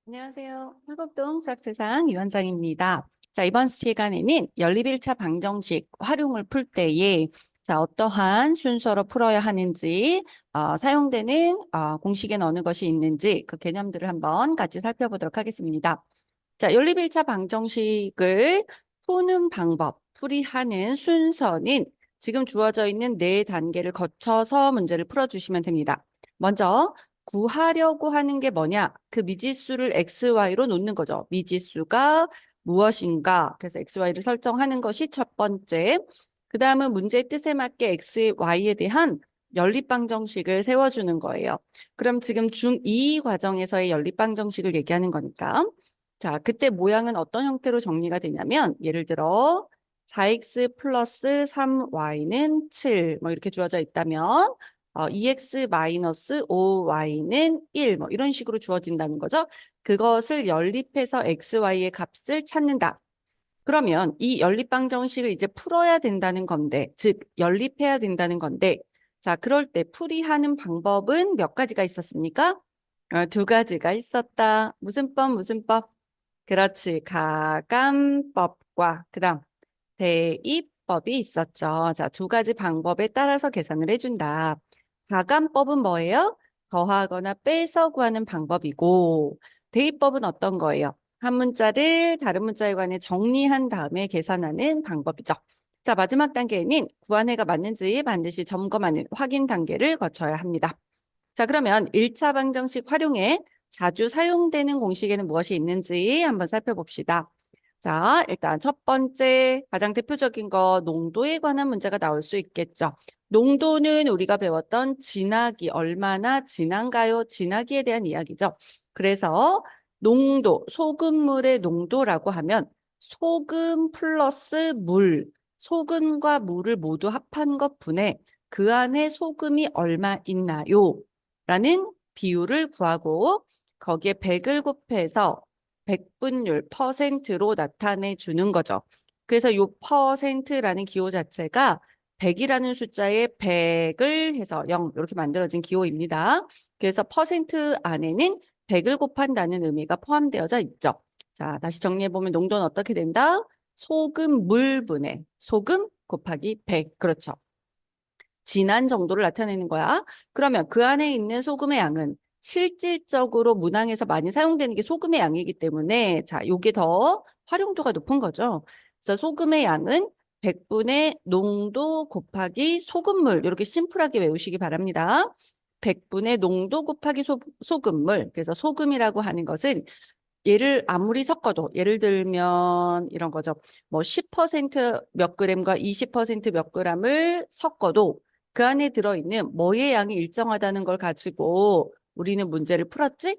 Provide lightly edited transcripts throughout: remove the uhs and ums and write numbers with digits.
안녕하세요. 화곡동 수학세상 이원장입니다. 자, 이번 시간에는 연립 1차 방정식 활용을 풀 때에 어떠한 순서로 풀어야 하는지, 사용되는 공식에는 어느 것이 있는지 그 개념들을 한번 같이 살펴보도록 하겠습니다. 자, 연립 1차 방정식을 푸는 방법, 풀이하는 순서는 지금 주어져 있는 네 단계를 거쳐서 문제를 풀어주시면 됩니다. 먼저 구하려고 하는 게 뭐냐? 그 미지수를 x, y로 놓는 거죠. 미지수가 무엇인가? 그래서 x, y를 설정하는 것이 첫 번째. 그 다음은 문제의 뜻에 맞게 x, y에 대한 연립방정식을 세워주는 거예요. 그럼 지금 중2 과정에서의 연립방정식을 얘기하는 거니까. 자, 그때 모양은 어떤 형태로 정리가 되냐면, 예를 들어, 4x 플러스 3y는 7, 뭐 이렇게 주어져 있다면, 2x 마이너스 5y는 1, 뭐 이런 식으로 주어진다는 거죠. 그것을 연립해서 x, y의 값을 찾는다. 그러면 이 연립방정식을 이제 풀어야 된다는 건데, 즉 연립해야 된다는 건데, 자, 그럴 때 풀이하는 방법은 몇 가지가 있었습니까? 두 가지가 있었다. 무슨 법, 무슨 법? 그렇지. 가감법과 그다음 대입법이 있었죠. 자, 두 가지 방법에 따라서 계산을 해준다. 가감법은 뭐예요? 더하거나 빼서 구하는 방법이고, 대입법은 어떤 거예요? 한 문자를 다른 문자에 관해 정리한 다음에 계산하는 방법이죠. 자, 마지막 단계는 구한해가 맞는지 반드시 점검하는 확인 단계를 거쳐야 합니다. 자, 그러면 1차 방정식 활용에 자주 사용되는 공식에는 무엇이 있는지 한번 살펴봅시다. 자, 일단 첫 번째 가장 대표적인 거 농도에 관한 문제가 나올 수 있겠죠. 농도는 우리가 배웠던 진하기, 얼마나 진한가요? 진하기에 대한 이야기죠. 그래서 농도, 소금물의 농도라고 하면 소금 플러스 물, 소금과 물을 모두 합한 것 분해 그 안에 소금이 얼마 있나요? 라는 비율을 구하고 거기에 100을 곱해서 백분율 퍼센트로 나타내 주는 거죠. 그래서 이 퍼센트라는 기호 자체가 100이라는 숫자에 100을 해서 0 이렇게 만들어진 기호입니다. 그래서 퍼센트 안에는 100을 곱한다는 의미가 포함되어져 있죠. 자, 다시 정리해 보면 농도는 어떻게 된다? 소금 물분의 소금 곱하기 100. 그렇죠. 진한 정도를 나타내는 거야. 그러면 그 안에 있는 소금의 양은 실질적으로 문항에서 많이 사용되는 게 소금의 양이기 때문에 자, 요게 더 활용도가 높은 거죠. 그래서 소금의 양은 100분의 농도 곱하기 소금물 이렇게 심플하게 외우시기 바랍니다. 100분의 농도 곱하기 소금물. 그래서 소금이라고 하는 것은 얘를 아무리 섞어도 예를 들면 이런 거죠. 뭐 10%몇 그램과 20%몇 그램을 섞어도 그 안에 들어있는 뭐의 양이 일정하다는 걸 가지고 우리는 문제를 풀었지?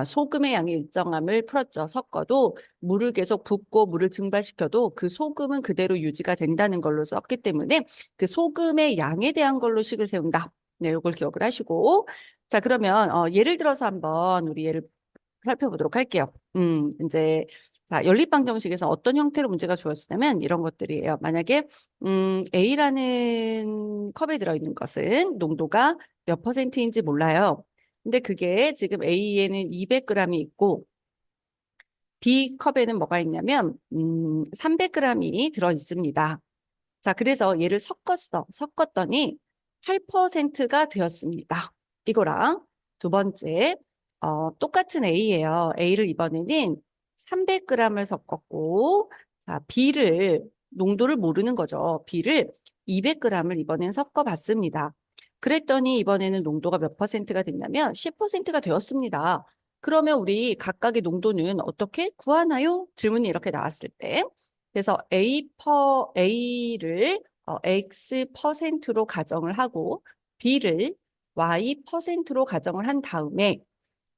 소금의 양이 일정함을 풀었죠. 섞어도 물을 계속 붓고 물을 증발시켜도 그 소금은 그대로 유지가 된다는 걸로 썼기 때문에 그 소금의 양에 대한 걸로 식을 세운다. 네, 이걸 기억을 하시고. 자, 그러면 예를 들어서 한번 우리 예를 살펴보도록 할게요. 이제 자, 연립방정식에서 어떤 형태로 문제가 주어지냐면 이런 것들이에요. 만약에 A라는 컵에 들어있는 것은 농도가 몇 퍼센트인지 몰라요. 근데 그게 지금 A에는 200g이 있고 B 컵에는 뭐가 있냐면 300g이 들어 있습니다. 자, 그래서 얘를 섞었더니 8%가 되었습니다. 이거랑 두 번째, 똑같은 A예요. A를 이번에는 300g을 섞었고, 자, B를, 농도를 모르는 거죠. B를 200g을 이번엔 섞어봤습니다. 그랬더니 이번에는 농도가 몇 퍼센트가 됐냐면 10%가 되었습니다. 그러면 우리 각각의 농도는 어떻게 구하나요? 질문이 이렇게 나왔을 때. 그래서 A를 X 퍼센트로 가정을 하고 B를 Y 퍼센트로 가정을 한 다음에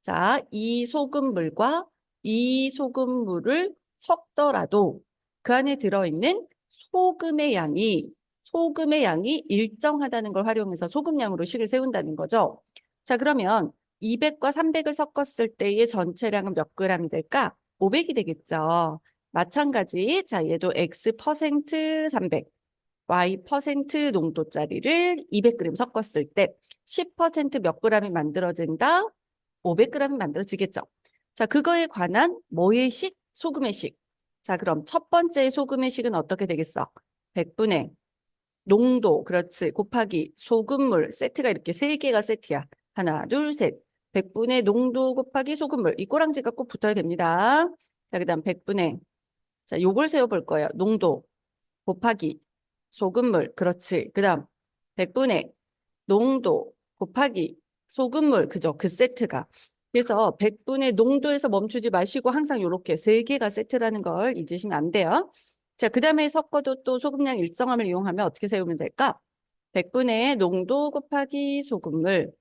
자, 이 소금물과 이 소금물을 섞더라도 그 안에 들어있는 소금의 양이 일정하다는 걸 활용해서 소금량으로 식을 세운다는 거죠. 자, 그러면 200과 300을 섞었을 때의 전체량은 몇 g이 될까? 500이 되겠죠. 마찬가지, 자, 얘도 X 퍼센트 300, Y 퍼센트 농도짜리를 200g 섞었을 때 10%몇 g이 만들어진다? 500g이 만들어지겠죠. 자, 그거에 관한 뭐의 식? 소금의 식. 자, 그럼 첫 번째 소금의 식은 어떻게 되겠어? 100분의 농도, 그렇지. 곱하기 소금물 세트가 이렇게 세 개가 세트야. 하나, 둘, 셋. 100분의 농도 곱하기 소금물. 이 꼬랑지가 꼭 붙어야 됩니다. 자, 그다음 100분의 자, 요걸 세워볼 거예요. 농도 곱하기 소금물. 그렇지. 그다음 100분의 농도 곱하기 소금물. 그죠? 그 세트가. 그래서 100분의 농도에서 멈추지 마시고 항상 이렇게 세 개가 세트라는 걸 잊으시면 안 돼요. 자, 그 다음에 섞어도 또 소금량 일정함을 이용하면 어떻게 세우면 될까? 100분의 농도 곱하기 소금물.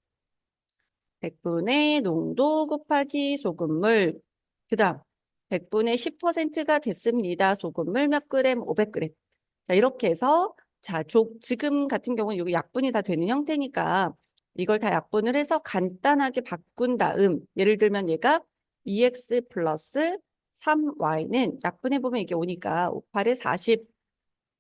100분의 농도 곱하기 소금물. 그 다음 100분의 10%가 됐습니다. 소금물 몇 그램? 500g. 자, 이렇게 해서 자, 지금 같은 경우는 여기 약분이 다 되는 형태니까 이걸 다 약분을 해서 간단하게 바꾼 다음 예를 들면 얘가 2x 플러스 3y는 약분해 보면 이게 오니까 58에 40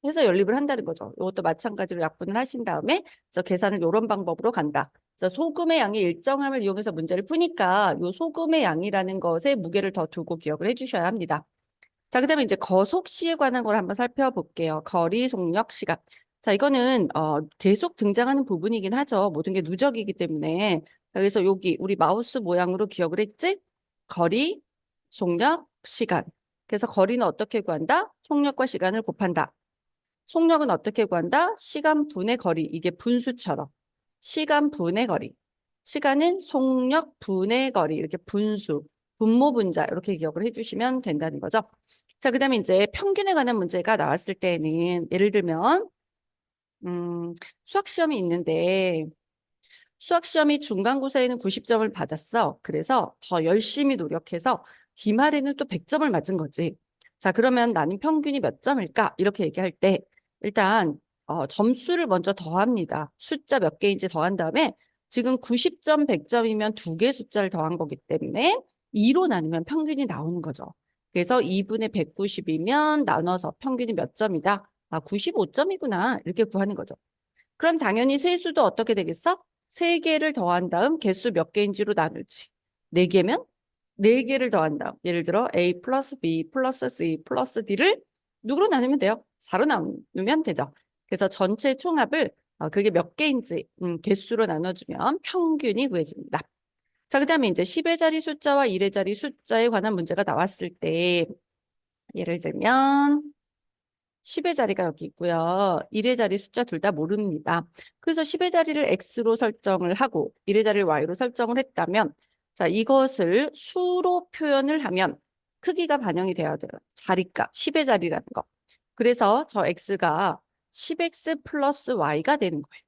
해서 연립을 한다는 거죠. 이것도 마찬가지로 약분을 하신 다음에 저 계산을 이런 방법으로 간다. 저 소금의 양의 일정함을 이용해서 문제를 푸니까 요 소금의 양이라는 것에 무게를 더 두고 기억을 해주셔야 합니다. 자, 그다음에 이제 거속시에 관한 걸 한번 살펴볼게요. 거리, 속력, 시간. 자, 이거는 계속 등장하는 부분이긴 하죠. 모든 게 누적이기 때문에. 자, 그래서 여기 우리 마우스 모양으로 기억을 했지? 거리, 속력, 시간. 그래서 거리는 어떻게 구한다? 속력과 시간을 곱한다. 속력은 어떻게 구한다? 시간 분의 거리. 이게 분수처럼. 시간 분의 거리. 시간은 속력 분의 거리. 이렇게 분수, 분모 분자 이렇게 기억을 해주시면 된다는 거죠. 자, 그다음에 이제 평균에 관한 문제가 나왔을 때는 예를 들면 수학 시험이 있는데 수학 시험이 중간고사에는 90점을 받았어. 그래서 더 열심히 노력해서 기말에는 또 100점을 맞은 거지. 자, 그러면 나는 평균이 몇 점일까? 이렇게 얘기할 때 일단 점수를 먼저 더합니다. 숫자 몇 개인지 더한 다음에 지금 90점, 100점이면 두 개 숫자를 더한 거기 때문에 2로 나누면 평균이 나오는 거죠. 그래서 2분의 190이면 나눠서 평균이 몇 점이다? 아, 95점이구나. 이렇게 구하는 거죠. 그럼 당연히 세수도 어떻게 되겠어? 세 개를 더한 다음 개수 몇 개인지로 나누지. 네 개면 네 개를 더한 다음. 예를 들어 A 플러스 B 플러스 C 플러스 D를 누구로 나누면 돼요? 4로 나누면 되죠. 그래서 전체 총합을 그게 몇 개인지 개수로 나눠주면 평균이 구해집니다. 자, 그다음에 이제 10의 자리 숫자와 1의 자리 숫자에 관한 문제가 나왔을 때 예를 들면 10의 자리가 여기 있고요. 1의 자리 숫자 둘 다 모릅니다. 그래서 10의 자리를 x로 설정을 하고 1의 자리를 y로 설정을 했다면 자, 이것을 수로 표현을 하면 크기가 반영이 돼야 돼요. 자리값, 10의 자리라는 거. 그래서 저 x가 10x 플러스 y가 되는 거예요.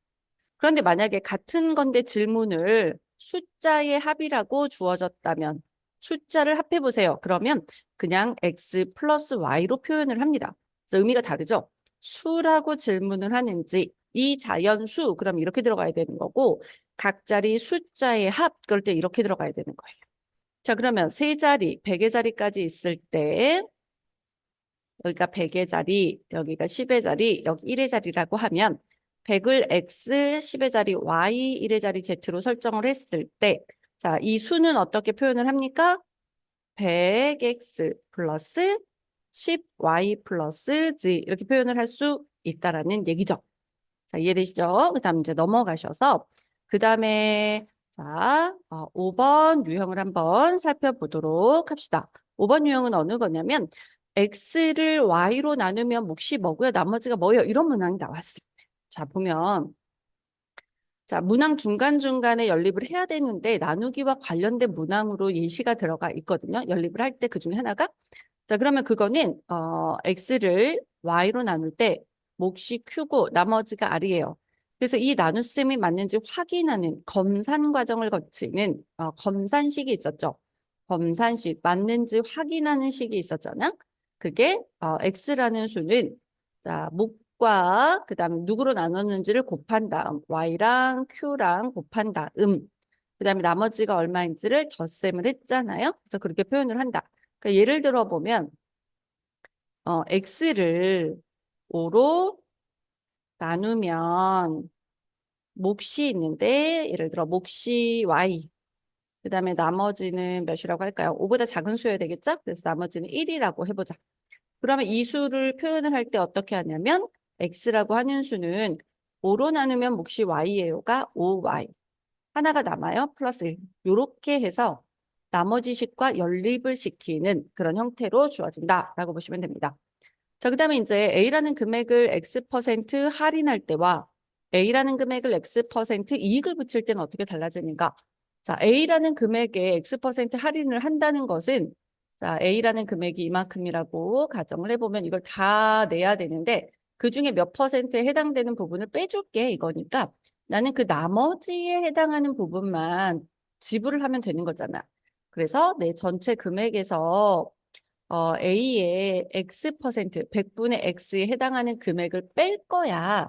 그런데 만약에 같은 건데 질문을 숫자의 합이라고 주어졌다면 숫자를 합해 보세요. 그러면 그냥 x 플러스 y로 표현을 합니다. 그래서 의미가 다르죠. 수라고 질문을 하는지 이 자연수 그럼 이렇게 들어가야 되는 거고 각 자리 숫자의 합 그럴 때 이렇게 들어가야 되는 거예요. 자, 그러면 세 자리, 100의 자리까지 있을 때 여기가 100의 자리, 여기가 10의 자리, 여기 1의 자리라고 하면 100을 x, 10의 자리 y, 1의 자리 z로 설정을 했을 때 자, 이 수는 어떻게 표현을 합니까? 100x 플러스 10y 플러스 z 이렇게 표현을 할 수 있다라는 얘기죠. 자, 이해되시죠? 그 다음 이제 넘어가셔서 그 다음에 자, 5번 유형을 한번 살펴보도록 합시다. 5번 유형은 어느 거냐면 x를 y로 나누면 몫이 뭐고요? 나머지가 뭐예요? 이런 문항이 나왔을 때. 자, 보면 자, 문항 중간중간에 연립을 해야 되는데 나누기와 관련된 문항으로 예시가 들어가 있거든요. 연립을 할 때 그 중에 하나가 자, 그러면 그거는 x를 y로 나눌 때 몫이 q고 나머지가 r이에요. 그래서 이 나눗셈이 맞는지 확인하는 검산 과정을 거치는 검산식이 있었죠. 검산식 맞는지 확인하는 식이 있었잖아. 그게 x라는 수는 자, 몫과 그다음에 누구로 나눴는지를 곱한 다음 y랑 q랑 곱한 다음 그다음에 나머지가 얼마인지를 덧셈을 했잖아요. 그래서 그렇게 표현을 한다. 그러니까 예를 들어 보면 x를 5로 나누면 몫이 있는데 예를 들어 몫이 y 그 다음에 나머지는 몇이라고 할까요? 5보다 작은 수여야 되겠죠? 그래서 나머지는 1이라고 해보자. 그러면 이 수를 표현을 할 때 어떻게 하냐면 x라고 하는 수는 5로 나누면 몫이 y예요가 5y. 하나가 남아요. 플러스 1. 이렇게 해서 나머지 식과 연립을 시키는 그런 형태로 주어진다라고 보시면 됩니다. 자, 그 다음에 이제 A라는 금액을 X% 할인할 때와 A라는 금액을 X% 이익을 붙일 때는 어떻게 달라지는가? 자, A라는 금액에 X% 할인을 한다는 것은 자, A라는 금액이 이만큼이라고 가정을 해보면 이걸 다 내야 되는데 그 중에 몇 퍼센트에 해당되는 부분을 빼줄게 이거니까 나는 그 나머지에 해당하는 부분만 지불을 하면 되는 거잖아. 그래서 내 전체 금액에서 A의 X%, 100분의 X에 해당하는 금액을 뺄 거야.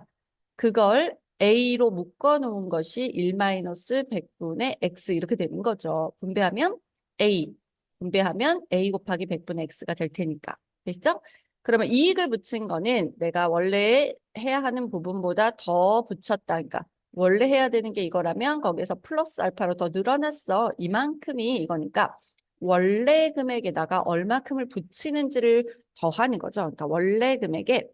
그걸 A로 묶어 놓은 것이 1-100분의 X 이렇게 되는 거죠. 분배하면 A, 분배하면 A 곱하기 100분의 X가 될 테니까. 되시죠? 그러면 이익을 붙인 거는 내가 원래 해야 하는 부분보다 더 붙였다. 그러니까 원래 해야 되는 게 이거라면 거기에서 플러스 알파로 더 늘어났어. 이만큼이 이거니까 원래 금액에다가 얼마큼을 붙이는지를 더하는 거죠. 그러니까 원래 금액에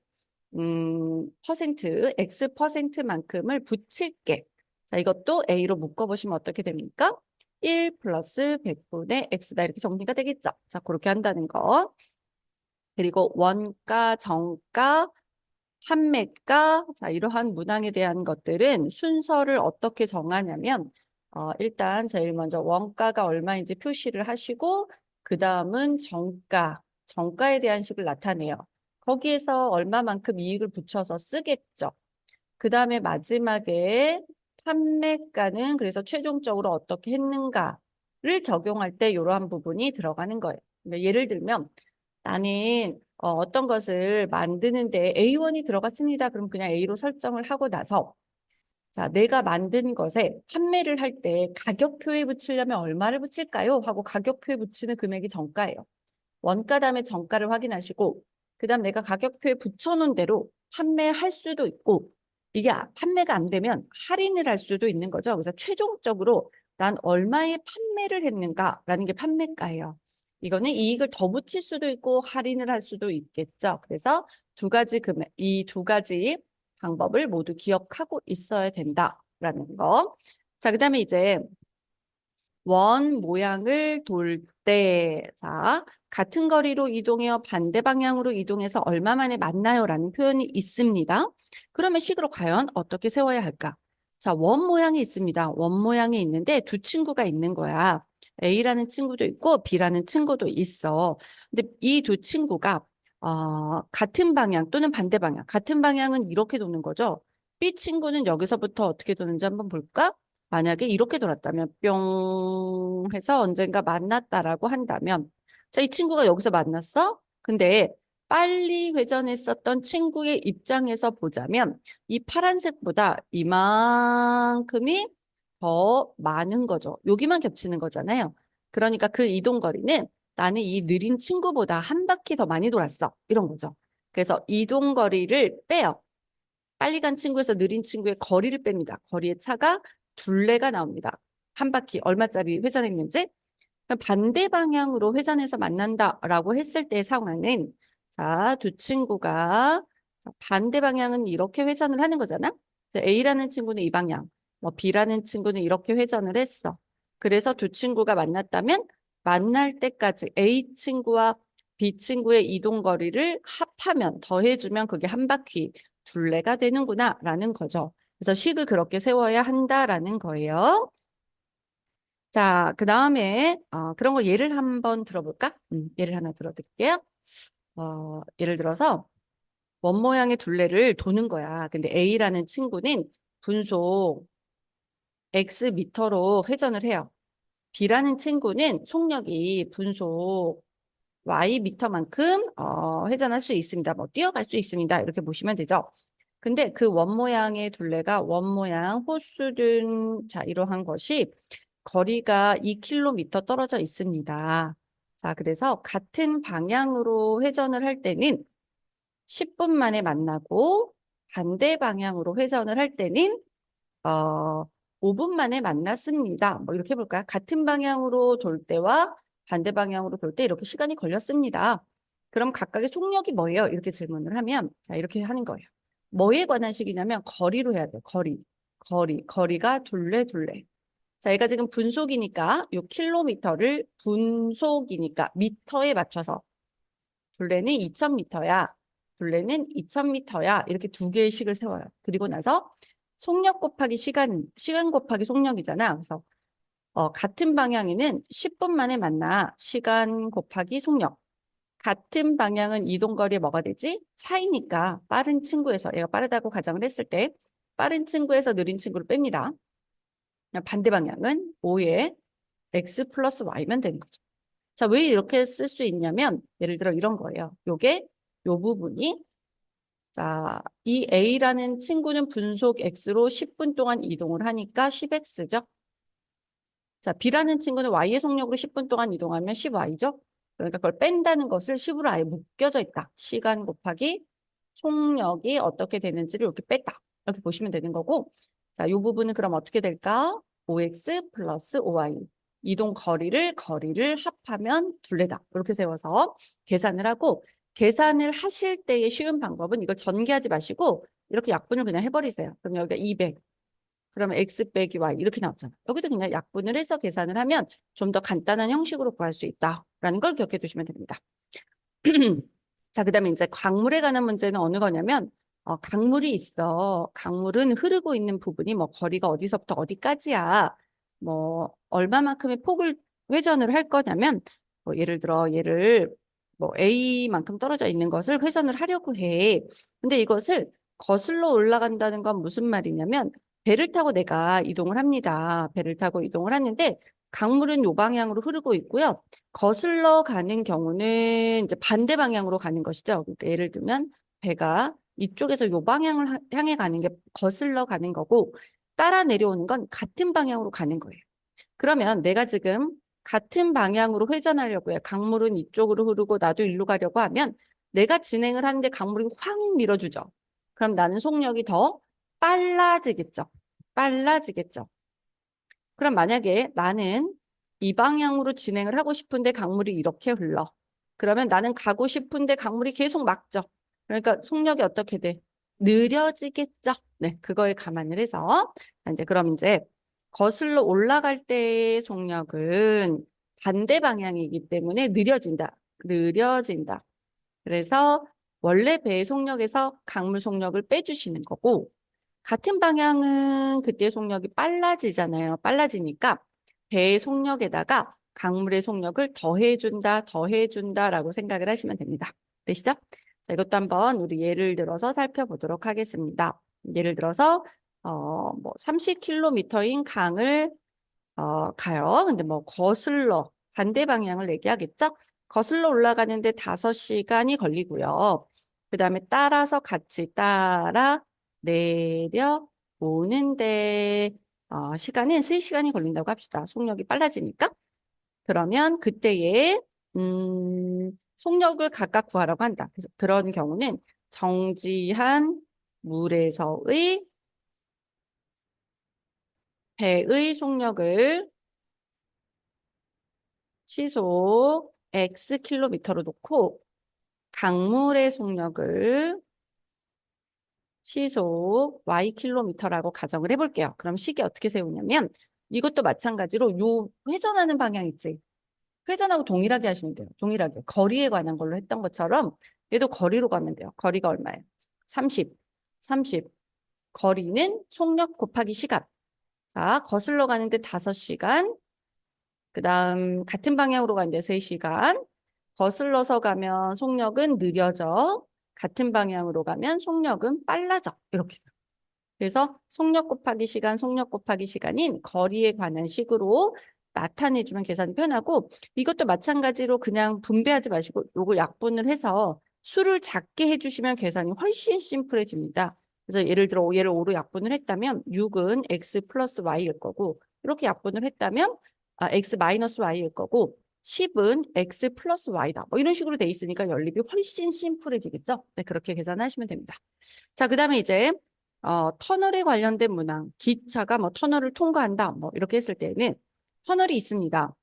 X%만큼을 붙일게. 자, 이것도 A로 묶어보시면 어떻게 됩니까? 1 플러스 100분의 X다. 이렇게 정리가 되겠죠. 자, 그렇게 한다는 거. 그리고 원가, 정가, 판매가, 자, 이러한 문항에 대한 것들은 순서를 어떻게 정하냐면, 일단 제일 먼저 원가가 얼마인지 표시를 하시고, 그 다음은 정가, 정가에 대한 식을 나타내요. 거기에서 얼마만큼 이익을 붙여서 쓰겠죠. 그 다음에 마지막에 판매가는 그래서 최종적으로 어떻게 했는가를 적용할 때 이러한 부분이 들어가는 거예요. 예를 들면 나는 어떤 것을 만드는데 A1이 들어갔습니다. 그럼 그냥 A로 설정을 하고 나서 자, 내가 만든 것에 판매를 할 때 가격표에 붙이려면 얼마를 붙일까요? 하고 가격표에 붙이는 금액이 정가예요. 원가 다음에 정가를 확인하시고 그 다음 내가 가격표에 붙여놓은 대로 판매할 수도 있고 이게 판매가 안 되면 할인을 할 수도 있는 거죠. 그래서 최종적으로 난 얼마에 판매를 했는가라는 게 판매가예요. 이거는 이익을 더 붙일 수도 있고 할인을 할 수도 있겠죠. 그래서 두 가지 금액, 이 두 가지 방법을 모두 기억하고 있어야 된다라는 거. 자, 그 다음에 이제 원 모양을 돌 때, 자, 같은 거리로 이동해요. 반대 방향으로 이동해서 얼마 만에 만나요? 라는 표현이 있습니다. 그러면 식으로 과연 어떻게 세워야 할까? 자, 원 모양이 있습니다. 원 모양이 있는데 두 친구가 있는 거야. A라는 친구도 있고 B라는 친구도 있어. 근데 이 두 친구가 같은 방향 또는 반대 방향. 같은 방향은 이렇게 도는 거죠. B 친구는 여기서부터 어떻게 도는지 한번 볼까? 만약에 이렇게 돌았다면 뿅 해서 언젠가 만났다라고 한다면 자, 이 친구가 여기서 만났어? 근데 빨리 회전했었던 친구의 입장에서 보자면 이 파란색보다 이만큼이 더 많은 거죠. 여기만 겹치는 거잖아요. 그러니까 그 이동 거리는 나는 이 느린 친구보다 한 바퀴 더 많이 돌았어. 이런 거죠. 그래서 이동 거리를 빼요. 빨리 간 친구에서 느린 친구의 거리를 뺍니다. 거리의 차가 둘레가 나옵니다. 한 바퀴 얼마짜리 회전했는지. 반대 방향으로 회전해서 만난다라고 했을 때의 상황은 자, 두 친구가 반대 방향은 이렇게 회전을 하는 거잖아. A라는 친구는 이 방향, 뭐 B라는 친구는 이렇게 회전을 했어. 그래서 두 친구가 만났다면 만날 때까지 A 친구와 B 친구의 이동 거리를 합하면 더해주면 그게 한 바퀴 둘레가 되는구나라는 거죠. 그래서 식을 그렇게 세워야 한다라는 거예요. 자, 그 다음에 그런 거 예를 한번 들어볼까? 예를 하나 들어드릴게요. 예를 들어서 원 모양의 둘레를 도는 거야. 근데 A라는 친구는 분속 X 미터로 회전을 해요. B라는 친구는 속력이 분속 Y 미터만큼 회전할 수 있습니다. 뭐 뛰어갈 수 있습니다. 이렇게 보시면 되죠. 근데 그 원 모양의 둘레가 원 모양 호수든 자 이러한 것이 거리가 2km 떨어져 있습니다. 자, 그래서 같은 방향으로 회전을 할 때는 10분 만에 만나고 반대 방향으로 회전을 할 때는 어, 5분 만에 만났습니다. 뭐 이렇게 해볼까요? 같은 방향으로 돌 때와 반대 방향으로 돌 때 이렇게 시간이 걸렸습니다. 그럼 각각의 속력이 뭐예요? 이렇게 질문을 하면 자 이렇게 하는 거예요. 뭐에 관한 식이냐면 거리로 해야 돼요. 거리가 둘레. 자, 얘가 지금 분속이니까 요 킬로미터를 분속이니까 미터에 맞춰서 둘레는 2000m야. 둘레는 2000m야. 이렇게 두 개의 식을 세워요. 그리고 나서 속력 곱하기 시간 곱하기 속력이잖아. 그래서 같은 방향에는 10분 만에 만나. 시간 곱하기 속력. 같은 방향은 이동거리에 뭐가 되지? 차이니까 빠른 친구에서 얘가 빠르다고 가정을 했을 때 빠른 친구에서 느린 친구를 뺍니다. 반대 방향은 5에 x 플러스 y면 되는 거죠. 자, 왜 이렇게 쓸 수 있냐면 예를 들어 이런 거예요. 요게 요 부분이 자, 이 A라는 친구는 분속 X로 10분 동안 이동을 하니까 10X죠. 자, B라는 친구는 Y의 속력으로 10분 동안 이동하면 10Y죠. 그러니까 그걸 뺀다는 것을 10으로 아예 묶여져 있다. 시간 곱하기 속력이 어떻게 되는지를 이렇게 뺐다. 이렇게 보시면 되는 거고. 자, 이 부분은 그럼 어떻게 될까? 5x 플러스 5y. 이동 거리를 합하면 둘레다. 이렇게 세워서 계산을 하고 계산을 하실 때의 쉬운 방법은 이걸 전개하지 마시고 이렇게 약분을 그냥 해버리세요. 그럼 여기가 200. 그러면 x 빼기 y 이렇게 나왔잖아. 여기도 그냥 약분을 해서 계산을 하면 좀 더 간단한 형식으로 구할 수 있다라는 걸 기억해 두시면 됩니다. 자, 그다음에 이제 강물에 관한 문제는 어느 거냐면 강물이 있어. 강물은 흐르고 있는 부분이 뭐 거리가 어디서부터 어디까지야. 뭐 얼마만큼의 폭을 회전을 할 거냐면 뭐 예를 들어 얘를 뭐 A만큼 떨어져 있는 것을 회전을 하려고 해. 근데 이것을 거슬러 올라간다는 건 무슨 말이냐면 배를 타고 내가 이동을 합니다. 배를 타고 이동을 하는데 강물은 요 방향으로 흐르고 있고요. 거슬러 가는 경우는 이제 반대 방향으로 가는 것이죠. 그러니까 예를 들면 배가 이쪽에서 요 방향을 향해 가는 게 거슬러 가는 거고 따라 내려오는 건 같은 방향으로 가는 거예요. 그러면 내가 지금 같은 방향으로 회전하려고 해요. 강물은 이쪽으로 흐르고 나도 일로 가려고 하면 내가 진행을 하는데 강물이 확 밀어주죠. 그럼 나는 속력이 더 빨라지겠죠. 빨라지겠죠. 그럼 만약에 나는 이 방향으로 진행을 하고 싶은데 강물이 이렇게 흘러. 그러면 나는 가고 싶은데 강물이 계속 막죠. 그러니까 속력이 어떻게 돼? 느려지겠죠. 네, 그거에 감안을 해서 자, 이제 그럼 이제 거슬러 올라갈 때의 속력은 반대 방향이기 때문에 느려진다. 느려진다. 그래서 원래 배의 속력에서 강물 속력을 빼주시는 거고 같은 방향은 그때 속력이 빨라지잖아요. 빨라지니까 배의 속력에다가 강물의 속력을 더해준다라고 생각을 하시면 됩니다. 되시죠? 자, 이것도 한번 우리 예를 들어서 살펴보도록 하겠습니다. 예를 들어서 뭐 30km인 강을 가요. 근데 뭐 거슬러 반대 방향을 얘기하겠죠? 거슬러 올라가는데 5시간이 걸리고요. 그 다음에 따라서 같이 따라 내려 오는데 시간은 3시간이 걸린다고 합시다. 속력이 빨라지니까. 그러면 그때에 속력을 각각 구하라고 한다. 그래서 그런 경우는 정지한 물에서의 배의 속력을 시속 X킬로미터로 놓고 강물의 속력을 시속 Y킬로미터라고 가정을 해볼게요. 그럼 식이 어떻게 세우냐면 이것도 마찬가지로 요 회전하는 방향 있지. 회전하고 동일하게 하시면 돼요. 동일하게. 거리에 관한 걸로 했던 것처럼 얘도 거리로 가면 돼요. 거리가 얼마예요? 30. 30. 거리는 속력 곱하기 시간. 자, 거슬러 가는데 5시간. 그 다음 같은 방향으로 가는데 3시간. 거슬러서 가면 속력은 느려져. 같은 방향으로 가면 속력은 빨라져. 이렇게. 그래서 속력 곱하기 시간, 속력 곱하기 시간인 거리에 관한 식으로 나타내주면 계산이 편하고 이것도 마찬가지로 그냥 분배하지 마시고 요거 약분을 해서 수를 작게 해주시면 계산이 훨씬 심플해집니다. 그래서 예를 들어 얘를 5로 약분을 했다면 6은 x 플러스 y일 거고 이렇게 약분을 했다면 x 마이너스 y일 거고 10은 x 플러스 y다. 뭐 이런 식으로 돼 있으니까 연립이 훨씬 심플해지겠죠? 네, 그렇게 계산하시면 됩니다. 자, 그 다음에 이제 터널에 관련된 문항, 기차가 뭐 터널을 통과한다, 뭐 이렇게 했을 때는 터널이 있습니다.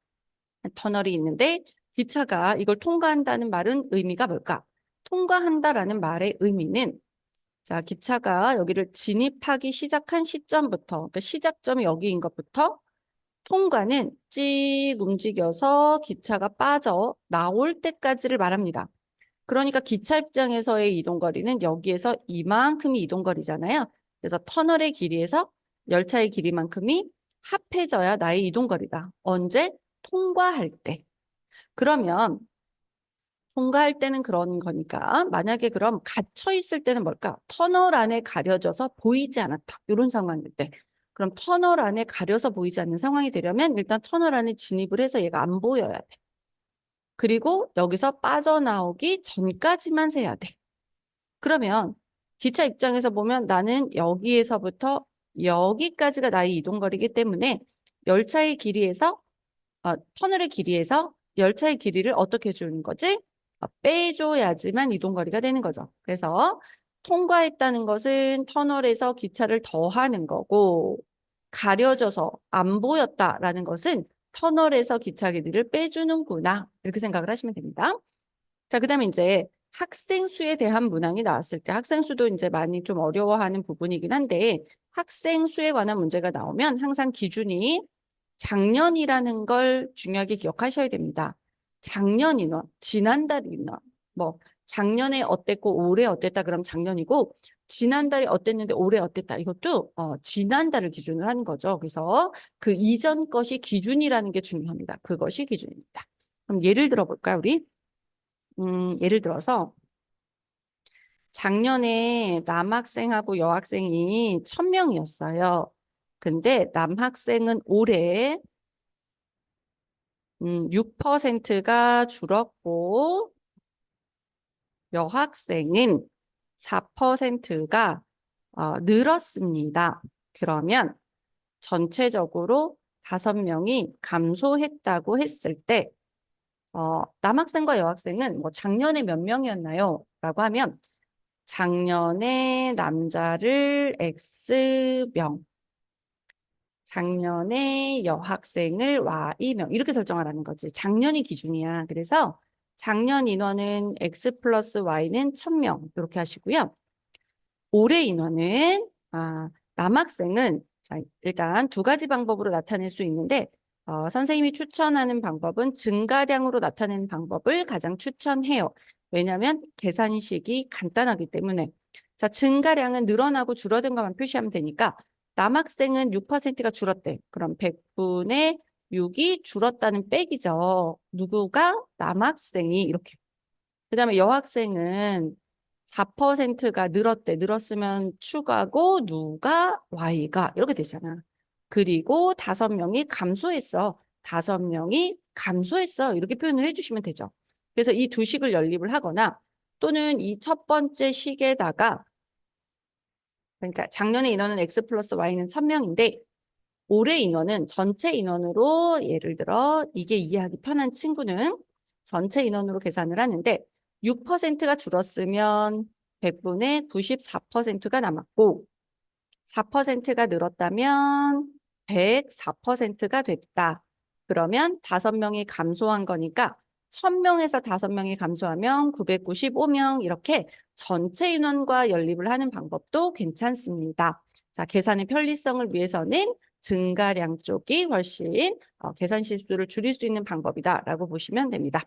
터널이 있는데 기차가 이걸 통과한다는 말은 의미가 뭘까? 통과한다라는 말의 의미는 자, 기차가 여기를 진입하기 시작한 시점부터, 그러니까 시작점이 여기인 것부터 통과는 찍 움직여서 기차가 빠져 나올 때까지를 말합니다. 그러니까 기차 입장에서의 이동거리는 여기에서 이만큼이 이동거리잖아요. 그래서 터널의 길이에서 열차의 길이만큼이 합해져야 나의 이동거리다. 언제? 통과할 때. 그러면 통과할 때는 그런 거니까 만약에 그럼 갇혀 있을 때는 뭘까? 터널 안에 가려져서 보이지 않았다. 이런 상황일 때. 그럼 터널 안에 가려서 보이지 않는 상황이 되려면 일단 터널 안에 진입을 해서 얘가 안 보여야 돼. 그리고 여기서 빠져나오기 전까지만 세야 돼. 그러면 기차 입장에서 보면 나는 여기에서부터 여기까지가 나의 이동거리이기 때문에 열차의 길이에서 터널의 길이에서 열차의 길이를 어떻게 주는 거지? 빼줘야지만 이동거리가 되는 거죠. 그래서 통과했다는 것은 터널에서 기차를 더하는 거고 가려져서 안 보였다라는 것은 터널에서 기차 길이를 빼주는구나. 이렇게 생각을 하시면 됩니다. 자, 그다음에 이제 학생 수에 대한 문항이 나왔을 때 학생 수도 이제 많이 좀 어려워하는 부분이긴 한데 학생 수에 관한 문제가 나오면 항상 기준이 작년이라는 걸 중요하게 기억하셔야 됩니다. 작년 인원, 지난달 인원, 뭐 작년에 어땠고 올해 어땠다 그럼 작년이고 지난달에 어땠는데 올해 어땠다 이것도 지난달을 기준으로 하는 거죠. 그래서 그 이전 것이 기준이라는 게 중요합니다. 그것이 기준입니다. 그럼 예를 들어 볼까요, 우리? 예를 들어서 작년에 남학생하고 여학생이 1000명이었어요. 근데 남학생은 올해 6%가 줄었고 여학생은 4%가 늘었습니다. 그러면 전체적으로 5명이 감소했다고 했을 때 남학생과 여학생은 뭐 작년에 몇 명이었나요? 라고 하면 작년에 남자를 X명, 작년에 여학생을 Y명 이렇게 설정하라는 거지. 작년이 기준이야. 그래서 작년 인원은 X 플러스 Y는 1000명 이렇게 하시고요. 올해 인원은 남학생은 자, 일단 두 가지 방법으로 나타낼 수 있는데 선생님이 추천하는 방법은 증가량으로 나타내는 방법을 가장 추천해요. 왜냐하면 계산식이 간단하기 때문에. 자, 증가량은 늘어나고 줄어든 것만 표시하면 되니까 남학생은 6%가 줄었대. 그럼 100분의 6이 줄었다는 빼기죠. 누구가? 남학생이 이렇게. 그다음에 여학생은 4%가 늘었대. 늘었으면 추가고 누가 Y가 이렇게 되잖아. 그리고 5명이 감소했어. 5명이 감소했어. 이렇게 표현을 해주시면 되죠. 그래서 이 두 식을 연립을 하거나 또는 이 첫 번째 식에다가 그러니까 작년의 인원은 X 플러스 Y는 1000명인데 올해 인원은 전체 인원으로 예를 들어 이게 이해하기 편한 친구는 전체 인원으로 계산을 하는데 6%가 줄었으면 100분의 94%가 남았고 4%가 늘었다면 104%가 됐다. 그러면 5명이 감소한 거니까 1000명에서 5명이 감소하면 995명 이렇게 전체 인원과 연립을 하는 방법도 괜찮습니다. 자, 계산의 편리성을 위해서는 증가량 쪽이 훨씬 계산 실수를 줄일 수 있는 방법이다라고 보시면 됩니다.